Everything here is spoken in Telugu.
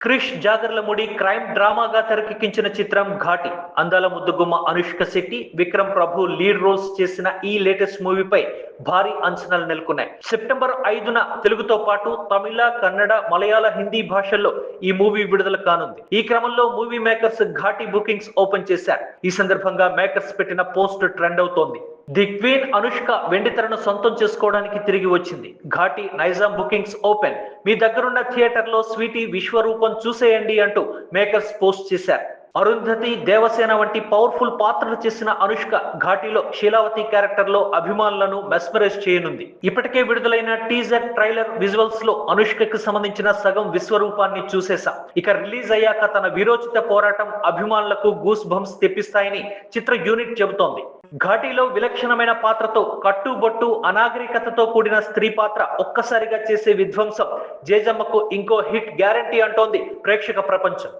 క్రిష్ జాగర్లముడి క్రైమ్ డ్రామాగా తెరకెక్కించిన చిత్రం ఘాటి. అందాల ముద్దుగుమ్మ అనుష్క శెట్టి, విక్రమ్ ప్రభు లీడ్ రోల్స్ చేసిన ఈ లేటెస్ట్ మూవీపై భారీ అంచనాలు నెలకొన్నాయి. సెప్టెంబర్ 5న తెలుగుతో పాటు తమిళ, కన్నడ, మలయాళ, హిందీ భాషల్లో ఈ మూవీ విడుదల కానుంది. ఈ క్రమంలో movie makers Ghaati bookings open చేశారు. ఈ సందర్భంగా మేకర్స్ పెట్టిన పోస్ట్ ట్రెండ్ అవుతోంది. ది క్వీన్ అనుష్క వెండితెరను సొంతం చేసుకోవడానికి తిరిగి వచ్చింది. Ghaati Nizam bookings open. మీ దగ్గరున్న థియేటర్లో స్వీటీ విశ్వరూపం చూసేయండి అంటూ మేకర్స్ పోస్ట్ చేశారు. అరుంధతి, దేవసేన వంటి పవర్ఫుల్ పాత్రలు చేసిన అనుష్క ఘాటిలో శీలావతి క్యారెక్టర్ లో అభిమానులను మెస్మరైజ్ చేయనుంది. ఇప్పటికే విడుదలైన టీజర్, ట్రైలర్ విజువల్స్ లో అనుష్కకు సంబంధించిన సగం విశ్వరూపాన్ని చూసేశాం. ఇక రిలీజ్ అయ్యాక తన వీరోచిత పోరాటం అభిమానులకు గూస్ బంప్స్ తెప్పిస్తాయని చిత్ర యూనిట్ చెబుతోంది. ఘాటిలో విలక్షణమైన పాత్రతో, కట్టుబొట్టు, అనాగరికతతో కూడిన స్త్రీ పాత్ర ఒక్కసారిగా చేసే విధ్వంసం జేజమ్మకు ఇంకో హిట్ గ్యారంటీ అంటోంది ప్రేక్షక ప్రపంచం.